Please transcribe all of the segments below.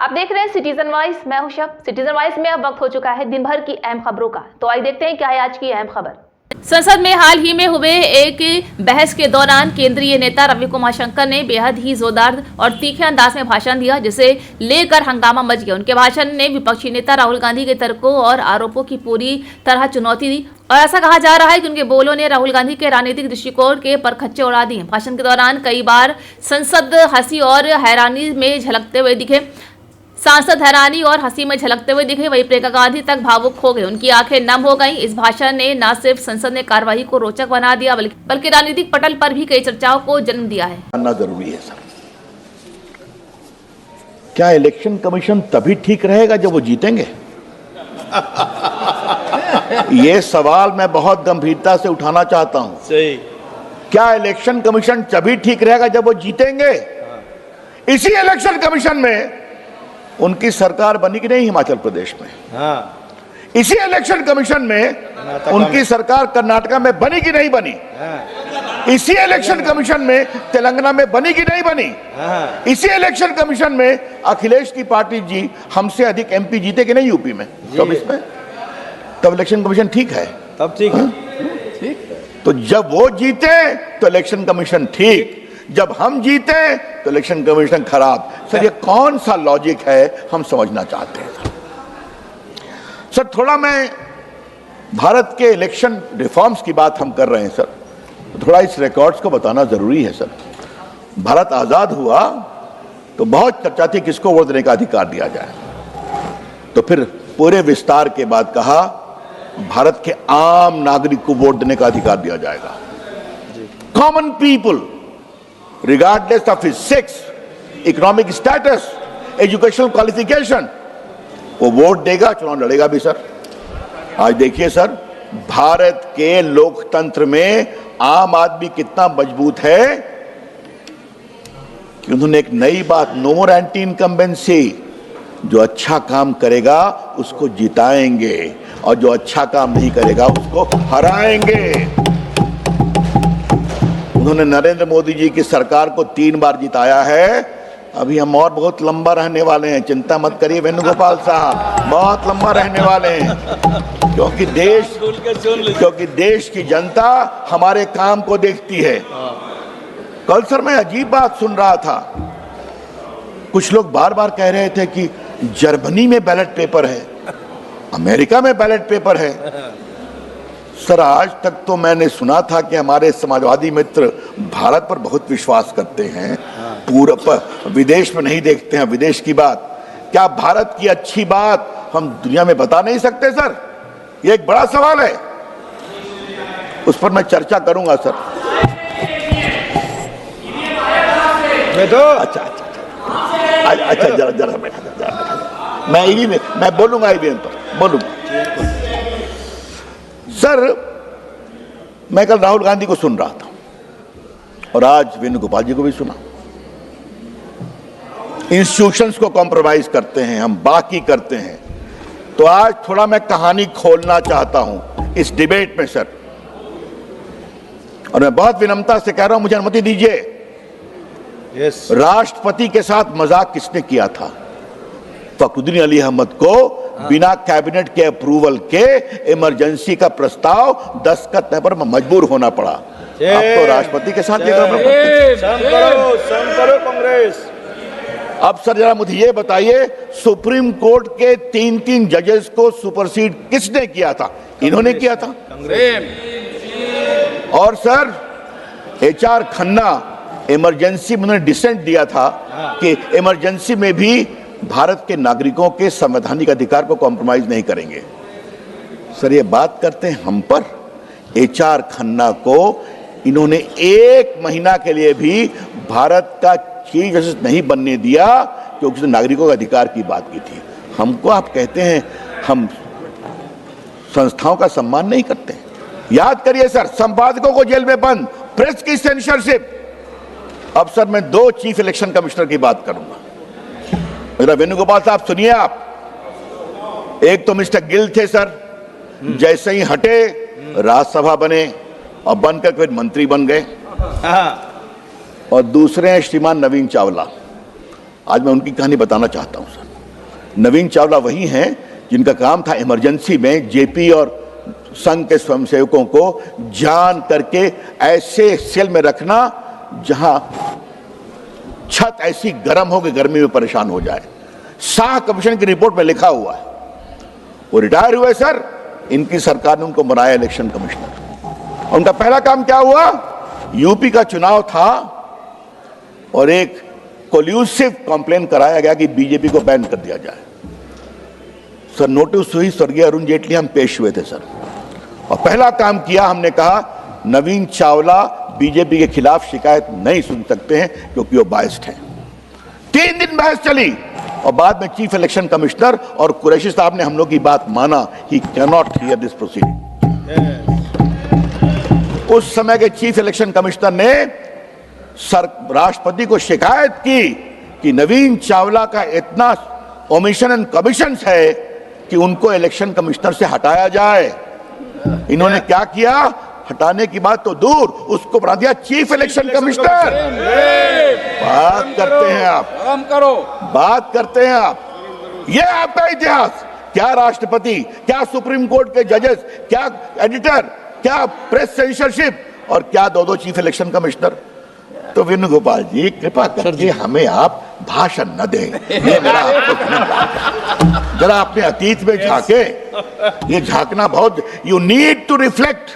आप देख रहे हैं सिटीजन वॉइस, मैं हूं शब। सिटीजन वॉइस में अब वक्त हो चुका है दिन भर की अहम खबरों का। तो आइए देखते हैं क्या है आज की अहम खबर। संसद में हाल ही में हुए एक बहस के दौरान केंद्रीय नेता रवि कुमार शंकर ने बेहद ही जोरदार और तीखे अंदाज में भाषण दिया, जिसे लेकर हंगामा मच गया। उनके भाषण ने विपक्षी नेता राहुल गांधी के तर्कों और आरोपों की पूरी तरह चुनौती दी और ऐसा कहा जा रहा है कि उनके बोलों ने राहुल गांधी के राजनीतिक दृष्टिकोण के परखच्चे उड़ा दिए। भाषण के दौरान कई बार संसद हंसी और हैरानी में झलकते हुए दिखे। सांसद हैरानी और हंसी में झलकते हुए दिखे, वही प्रियंका गांधी तक भावुक हो गए, उनकी आंखें नम हो गईं। इस भाषण ने न सिर्फ संसद में कार्यवाही को रोचक बना दिया, बल्कि राजनीतिक पटल पर भी कई चर्चाओं को जन्म दिया है। जानना जरूरी है सर, क्या इलेक्शन कमीशन तभी ठीक रहेगा जब वो जीतेंगे? ये सवाल मैं बहुत गंभीरता से उठाना चाहता हूं। सही। क्या इलेक्शन कमीशन तभी ठीक रहेगा जब वो जीतेंगे? इसी इलेक्शन कमीशन में उनकी सरकार बनी कि नहीं हिमाचल प्रदेश में? हाँ। इसी इलेक्शन कमीशन में उनकी सरकार कर्नाटका में बनी कि नहीं बनी? हाँ। इसी इलेक्शन कमीशन में तेलंगाना में बनी कि नहीं बनी? हाँ। इसी इलेक्शन कमीशन में अखिलेश की पार्टी जी हमसे अधिक एमपी जीते कि नहीं यूपी में 24 में? तब इलेक्शन कमीशन ठीक है, तब ठीक है। ठीक है। तो जब वो जीते तो इलेक्शन कमीशन ठीक, जब हम जीते तो इलेक्शन कमीशन खराब। सर ये कौन सा लॉजिक है, हम समझना चाहते हैं सर। थोड़ा मैं भारत के इलेक्शन रिफॉर्म्स की बात हम कर रहे हैं सर, थोड़ा इस रिकॉर्ड्स को बताना जरूरी है सर। भारत आजाद हुआ तो बहुत चर्चा थी किसको वोट देने का अधिकार दिया जाए, तो फिर पूरे विस्तार के बाद कहा भारत के आम नागरिक को वोट देने का अधिकार दिया जाएगा। Common people regardless of his sex, economic status, educational qualification, वो वोट देगा, चुनाव लड़ेगा भी सर। आज देखिए सर, भारत के लोकतंत्र में आम आदमी कितना मजबूत है कि उन्होंने एक नई बात, नो मोर एंटी इनकम्बेंसी, जो अच्छा काम करेगा उसको जिताएंगे और जो अच्छा काम नहीं करेगा उसको हराएंगे। उन्होंने नरेंद्र मोदी जी की सरकार को 3 बार जिताया है। अभी हम और बहुत लंबा रहने वाले हैं, चिंता मत करिए वेणुगोपाल साहब, बहुत लंबा रहने वाले हैं, क्योंकि देश की जनता हमारे काम को देखती है। कल सर मैं अजीब बात सुन रहा था, कुछ लोग बार बार कह रहे थे कि जर्मनी में बैलेट पेपर है, अमेरिका में बैलेट पेपर है। सर आज तक तो मैंने सुना था कि हमारे समाजवादी मित्र भारत पर बहुत विश्वास करते हैं, पूरा विदेश में नहीं देखते हैं विदेश की बात। क्या भारत की अच्छी बात हम दुनिया में बता नहीं सकते सर? ये एक बड़ा सवाल है, उस पर मैं चर्चा करूंगा सर। अच्छा जरा मैं बोलूंगा ईवीएम पर बोलूंगा सर। मैं कल राहुल गांधी को सुन रहा था और आज वेणुगोपाल जी को भी सुना। इंस्टीट्यूशंस को कॉम्प्रोमाइज करते हैं, हम बाकी करते हैं। तो आज थोड़ा मैं कहानी खोलना चाहता हूं इस डिबेट में सर, और मैं बहुत विनम्रता से कह रहा हूं, मुझे अनुमति दीजिए। यस। राष्ट्रपति के साथ मजाक किसने किया था? फखरुद्दीन अली अहमद को बिना कैबिनेट के अप्रूवल के इमरजेंसी का प्रस्ताव दस्तखत करने पर मजबूर होना पड़ा। अब तो राष्ट्रपति के साथ कांग्रेस। अब सर जरा मुझे ये बताइए, सुप्रीम कोर्ट के 3 जजेस को सुपरसीड किसने किया था? इन्होंने किया था। और सर HR खन्ना इमरजेंसी में उन्होंने डिसेंट दिया था कि इमरजेंसी में भी भारत के नागरिकों के संवैधानिक अधिकार को कॉम्प्रोमाइज नहीं करेंगे। सर ये बात करते हैं हम पर। HR खन्ना को इन्होंने 1 महीना के लिए भी भारत का चीफ जस्टिस नहीं बनने दिया, क्योंकि उसने नागरिकों के अधिकार की बात की थी। हमको आप कहते हैं हम संस्थाओं का सम्मान नहीं करते। याद करिए सर, संपादकों को जेल में बंद, प्रेस की सेंसरशिप। अब सर मैं 2 चीफ इलेक्शन कमिश्नर की बात करूंगा। मेरा वेणुगोपाल साहब सुनिए आप। एक तो मिस्टर गिल थे सर, जैसे ही हटे राज्यसभा बने और बनकर फिर मंत्री बन गए। और दूसरे हैं श्रीमान नवीन चावला। आज मैं उनकी कहानी बताना चाहता हूं सर। नवीन चावला वही हैं जिनका काम था इमरजेंसी में जेपी और संघ के स्वयंसेवकों को जान करके ऐसे सेल में रखना जहां छत ऐसी गर्म हो कि गर्मी में परेशान हो जाए। शाह कमीशन की रिपोर्ट में लिखा हुआ है। वो रिटायर हुए सर, इनकी सरकार ने उनको बनाया इलेक्शन कमिश्नर। उनका पहला काम क्या हुआ? यूपी का चुनाव था और एक कोल्यूसिव कंप्लेन कराया गया कि बीजेपी को बैन कर दिया जाए। सर नोटिस हुई, स्वर्गीय अरुण जेटली हम पेश हुए थे सर, और पहला काम किया, हमने कहा नवीन चावला बीजेपी के खिलाफ शिकायत नहीं सुन सकते हैं क्योंकि वो बायस्ड हैं। 3 दिन बहस चली और बाद में चीफ इलेक्शन कमिश्नर और कुरैशी साहब ने हम लोग की बात माना। He can not here this proceeding. उस समय के चीफ इलेक्शन कमिश्नर ने राष्ट्रपति को शिकायत की कि नवीन चावला का इतना ओमिशन एंड कमीशन है कि उनको इलेक्शन कमिश्नर से हटाया जाए। इन्होंने क्या किया? हटाने की बात तो दूर, उसको बना दिया चीफ इलेक्शन कमिश्नर। बात करते हैं आप, बात करते हैं आप। ये आपका इतिहास। क्या राष्ट्रपति, क्या सुप्रीम कोर्ट के जजेस, क्या एडिटर, क्या प्रेस सेंसरशिप और क्या दो चीफ इलेक्शन कमिश्नर। तो वेणुगोपाल जी कृपा करके हमें आप भाषण न दें। ये मेरा आपको जरा अपने अतीत में झांके। ये झांकना बहुत, you need to reflect.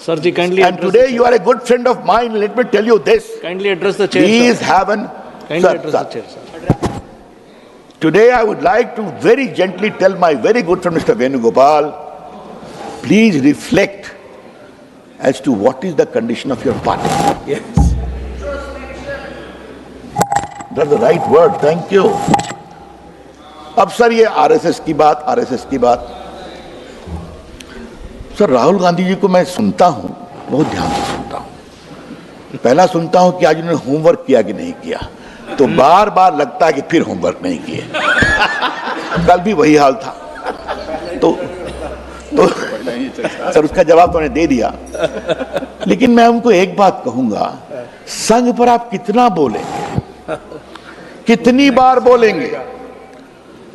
Sir ji, kindly And today you are a good friend of mine. Let me tell you this. kindly address the chair. Please Sir. have an. Kindly Sir, address sir. the chair, sir. Today I would like to very gently tell my very good friend Mr. Venugopal, please reflect as to what is the condition of your party. Yes. That's the right word. Thank you. अब sir ये RSS की बात, sir Rahul Gandhi ji को मैं सुनता हूं, बहुत ध्यान से सुनता हूं। पहला सुनता हूं कि आज उन्होंने होमवर्क किया कि नहीं किया, तो बार बार लगता है कि फिर होमवर्क नहीं किए। कल भी वही हाल था। तो सर उसका जवाब तो उन्होंने दे दिया। लेकिन मैं उनको एक बात कहूंगा, संघ पर आप कितना बोलेंगे, कितनी बार बोलेंगे?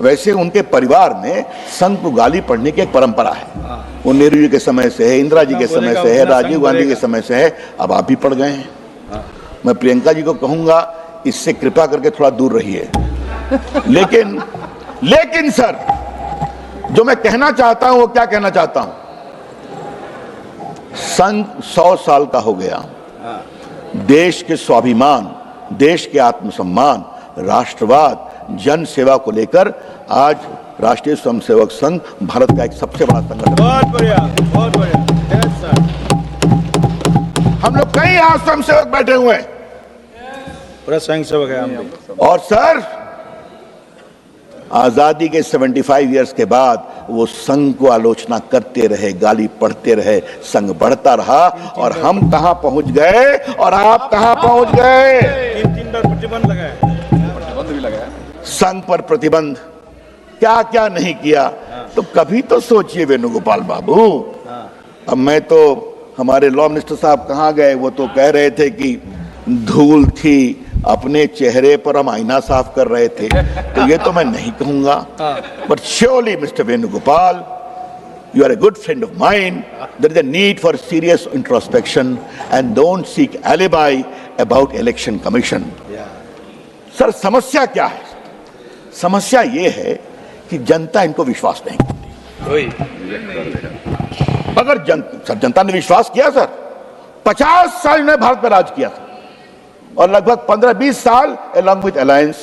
वैसे उनके परिवार में संघ को गाली पढ़ने की एक परंपरा है। वो नेहरू जी के समय से है, इंदिरा जी के समय से है, राजीव गांधी के समय से है, अब आप भी पढ़ गए हैं। मैं प्रियंका जी को कहूंगा इससे कृपा करके थोड़ा दूर रहिए। लेकिन सर जो मैं कहना चाहता हूं वो क्या कहना चाहता हूं, संघ 100 साल का हो गया। देश के स्वाभिमान, देश के आत्मसम्मान, राष्ट्रवाद, जन सेवा को लेकर आज राष्ट्रीय स्वयंसेवक संघ भारत का एक सबसे बड़ा संगठन। बहुत बढ़िया, बहुत बढ़िया। Yes, sir. हम लोग कई यहाँ स्वयंसेवक बैठे हुए हैं। पूरा स्वयंसेवक है हम लोग। और सर आजादी के 75 इयर्स के बाद वो संघ को आलोचना करते रहे, गाली पढ़ते रहे, संघ बढ़ता रहा और हम कहां पहुंच गए और आप कहां पहुंच गए। 3 बार प्रतिबंध लगाया, संघ पर प्रतिबंध क्या क्या नहीं किया। तो कभी तो सोचिए वेणुगोपाल बाबू। अब मैं तो, हमारे लॉ मिनिस्टर साहब कहां गए, वो तो कह रहे थे कि धूल थी अपने चेहरे पर, हम आईना साफ कर रहे थे। तो ये तो मैं नहीं कहूंगा, but surely mister Venugopal, you are a good friend of mine. There is a need for serious introspection and don't seek alibi about election commission. Sir समस्या क्या है? समस्या ये है कि जनता इनको विश्वास नहीं करती। अगर जनता ने विश्वास किया सर, 50 साल इन्होंने भारत में राज किया था और लगभग 15-20 साल along with alliance।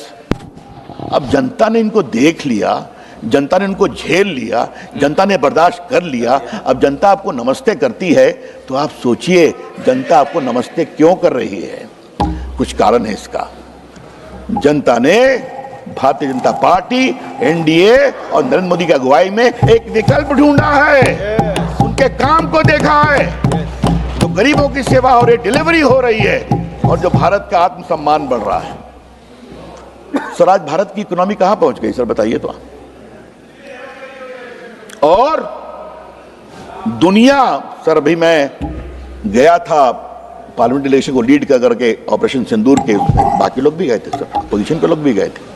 अब जनता ने इनको देख लिया, जनता ने इनको झेल लिया, जनता ने बर्दाश्त कर लिया। अब जनता आपको नमस्ते करती है तो आप सोचिए जनता आपको नमस्ते क्यों कर रही है। कुछ कारण है इसका। जनता ने भारतीय जनता पार्टी, एनडीए और नरेंद्र मोदी की अगुवाई में एक विकल्प ढूंढा है। उनके काम को देखा है, जो गरीबों की सेवा हो रही, डिलीवरी हो रही है और जो भारत का आत्मसम्मान बढ़ रहा है। सर आज भारत की इकोनॉमी कहां पहुंच गई सर, बताइए तो। और दुनिया, सर अभी मैं गया था पार्लियामेंट इलेक्शन को लीड करके ऑपरेशन सिंदूर के, बाकी लोग भी गए थे सर, अपोजिशन के लोग भी गए थे।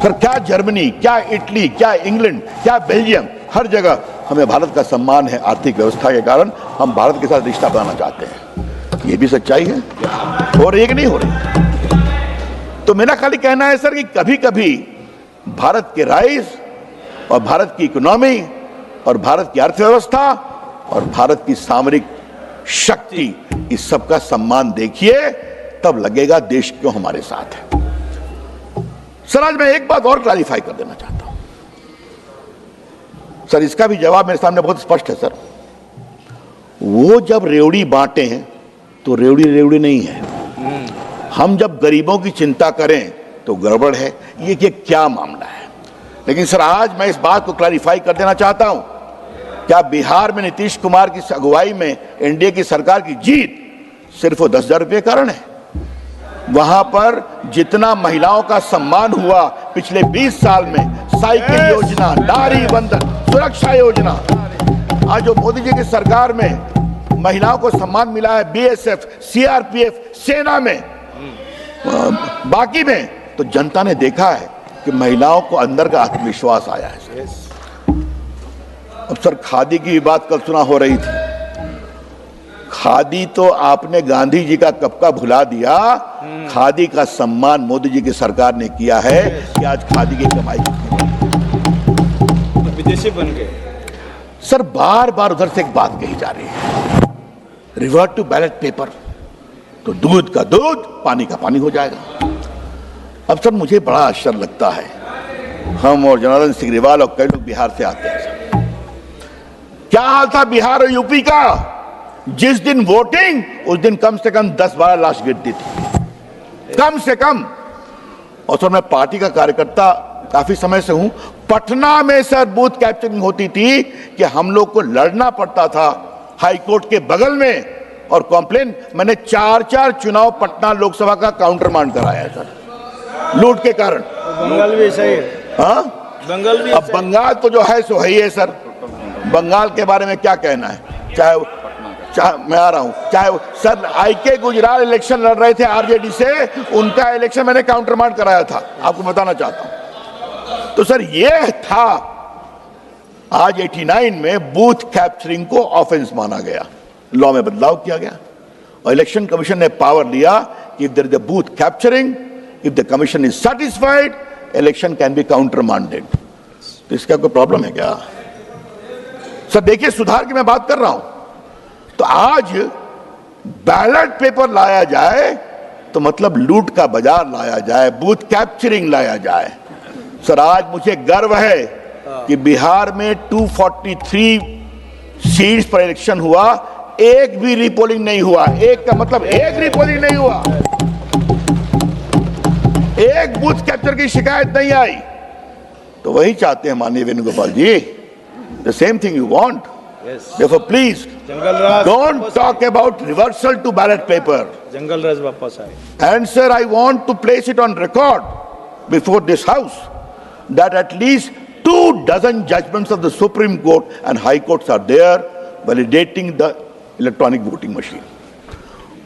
सर क्या जर्मनी, क्या इटली, क्या इंग्लैंड, क्या बेल्जियम, हर जगह हमें भारत का सम्मान है। आर्थिक व्यवस्था के कारण हम भारत के साथ रिश्ता बनाना चाहते हैं। ये भी सच्चाई है। हो रही है कि नहीं हो रही? तो मेरा खाली कहना है सर कि कभी कभी भारत के राइज और भारत की इकोनॉमी और भारत की अर्थव्यवस्था और भारत की सामरिक शक्ति, इस सब का सम्मान देखिए, तब लगेगा देश क्यों हमारे साथ है। सर आज मैं एक बात और क्लैरिफाई कर देना चाहता हूं सर, इसका भी जवाब मेरे सामने बहुत स्पष्ट है सर। वो जब रेवड़ी बांटे हैं तो रेवड़ी रेवड़ी नहीं है। हम जब गरीबों की चिंता करें तो गड़बड़ है। ये कि क्या मामला है। लेकिन सर आज मैं इस बात को क्लैरिफाई कर देना चाहता हूं, क्या बिहार में नीतीश कुमार की अगुवाई में एनडीए की सरकार की जीत सिर्फ वो 10,000 रुपये के कारण है? वहां पर जितना महिलाओं का सम्मान हुआ पिछले 20 साल में, साइकिल योजना, नारी बंधन, सुरक्षा योजना, आज जो मोदी जी की सरकार में महिलाओं को सम्मान मिला है, बीएसएफ, सीआरपीएफ, सेना में, बाकी में, तो जनता ने देखा है कि महिलाओं को अंदर का आत्मविश्वास आया है सर। अब सर खादी की बात कल सुना हो रही थी। खादी तो आपने गांधी जी का कब का भुला दिया। खादी का सम्मान मोदी जी की सरकार ने किया है कि आज खादी की कमाई विदेशी बन गए। सर बार बार उधर से एक बात कही जा रही है, रिवर्ट टू बैलेट पेपर, तो दूध का दूध, पानी का पानी हो जाएगा। अब सर मुझे बड़ा आश्चर्य लगता है, हम और जनार्दन सिग्रीवाल और कई लोग बिहार से आते हैं सर। क्या हाल था बिहार और यूपी का? जिस दिन वोटिंग, उस दिन कम से कम 10-12 लाश गिरती थी, कम से कम। और सर मैं पार्टी का कार्यकर्ता काफी समय से हूं। पटना में सर बूथ कैप्चरिंग होती थी कि हम लोग को लड़ना पड़ता था हाई कोर्ट के बगल में, और कॉम्प्लेन मैंने 4 चुनाव पटना लोकसभा का काउंटर मांड कराया सर, लूट के कारण। बंगाल भी ऐसा ही है। हाँ, बंगाल भी अब बंगाल तो जो है सो है ही है सर। बंगाल के बारे में क्या कहना है? चाहे मैं आ रहा हूं, चाहे सर आईके गुजराल इलेक्शन लड़ रहे थे आरजेडी से, उनका इलेक्शन मैंने काउंटर मार्ड कराया था, आपको बताना चाहता हूं। तो सर ये था, आज 89 में बूथ कैप्चरिंग को ऑफेंस माना गया, लॉ में बदलाव किया गया और इलेक्शन कमीशन ने पावर लिया कि if there is a booth capturing, if the commission is satisfied, election can be countermanded. तो इसका कोई प्रॉब्लम है क्या? सर देखिए, सुधार की मैं बात कर रहा हूं। तो आज बैलेट पेपर लाया जाए तो मतलब लूट का बाजार लाया जाए, बूथ कैप्चरिंग लाया जाए। सर आज मुझे गर्व है कि बिहार में 243 सीट्स पर इलेक्शन हुआ, एक भी रीपोलिंग नहीं हुआ। एक का मतलब एक रीपोलिंग नहीं हुआ, एक बूथ कैप्चर की शिकायत नहीं आई। तो वही चाहते हैं माननीय Venugopal ji, the same thing you want. Therefore, please don't talk about reversal to ballot paper. जंगल राज वापस आए। And sir, I want to place it on record before this house that at least 24 judgments of the Supreme Court and High Courts are there validating the electronic voting machine.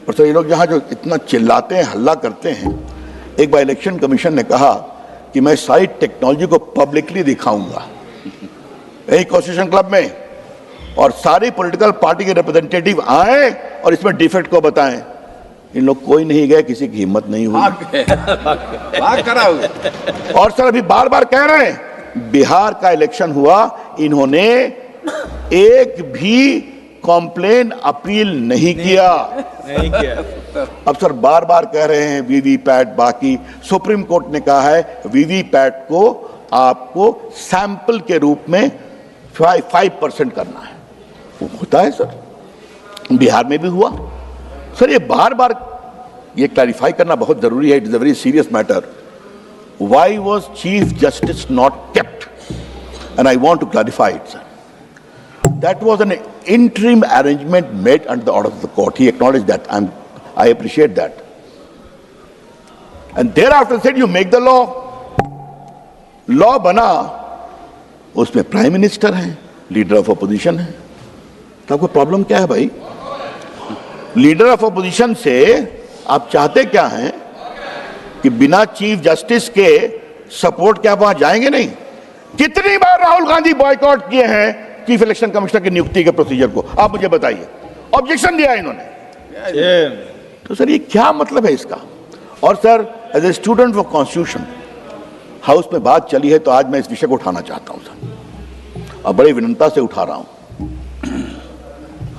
और sir ये लोग यहाँ जो इतना चिल्लाते हैं, हल्ला करते हैं, एक बार इलेक्शन कमीशन ने कहा कि मैं सारी टेक्नोलॉजी को पब्लिकली दिखाऊंगा यही कॉन्स्टिट्यूशन क्लब में, और सारी पॉलिटिकल पार्टी के रिप्रेजेंटेटिव आए और इसमें डिफेक्ट को बताएं। इन लोग कोई नहीं गए, किसी की हिम्मत नहीं हुई। और सर अभी बार बार कह रहे हैं, बिहार का इलेक्शन हुआ, इन्होंने एक भी कॉम्प्लेन अपील नहीं किया। अब सर बार बार कह रहे हैं वीवीपैट, बाकी सुप्रीम कोर्ट ने कहा है वीवीपैट को आपको सैंपल के रूप में 5% करना है। वो होता है सर, बिहार में भी हुआ। सर ये बार बार ये क्लैरिफाई करना बहुत जरूरी है, it is a very serious matter. Why was chief justice not kept? And I want to clarify it sir. That was an interim arrangement made under the order of the court. He acknowledged that. I appreciate that. And thereafter said, you make the law. Law बना, उसमें prime minister हैं, leader of opposition है। तो आपको problem क्या है भाई? Leader of opposition से आप चाहते क्या हैं कि बिना चीफ जस्टिस के सपोर्ट क्या वहां जाएंगे नहीं? कितनी बार राहुल गांधी बॉयकॉट किए हैं चीफ इलेक्शन कमिश्नर की नियुक्ति के प्रोसीजर को? आप मुझे बताइए। ऑब्जेक्शन दिया इन्होंने। ये तो सर ये क्या मतलब है इसका? और sir as a student of constitution house में बात चली है तो आज मैं इस विषय को उठाना चाहता हूं सर, और बड़ी विनम्रता से उठा रहा हूं।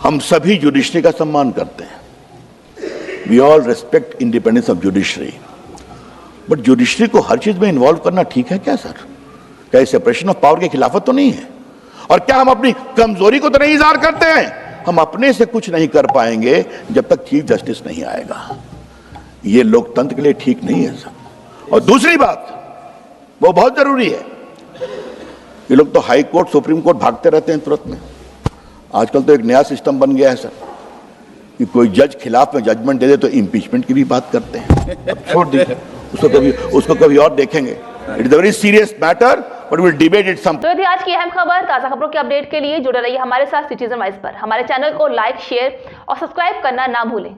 हम सभी जुडिशरी का सम्मान करते हैं, we all respect independence of judiciary, but judiciary को हर चीज में इन्वॉल्व करना ठीक है क्या सर? क्या सेपरेशन ऑफ पावर के खिलाफत तो नहीं है? और क्या हम अपनी कमजोरी को तो नहीं इजहार करते हैं? हम अपने से कुछ नहीं कर पाएंगे जब तक चीफ जस्टिस नहीं आएगा। ये लोकतंत्र के लिए ठीक नहीं है सर। और दूसरी बात वो बहुत जरूरी है, ये लोग तो हाई कोर्ट सुप्रीम कोर्ट भागते रहते हैं तुरंत में। आजकल तो एक नया सिस्टम बन गया है सर कि कोई जज खिलाफ में जजमेंट दे दे तो इम्पीचमेंट की भी बात करते हैं। अब छोड़ दीजिए उसको कभी और देखेंगे। It is a very serious matter but will debate it some. तो यदि आज की अहम खबर, ताजा खबरों के अपडेट के लिए जुड़े रहिए हमारे साथ सिटीजन वाइस पर। हमारे चैनल को लाइक, शेयर और सब्सक्राइब करना ना भूलें।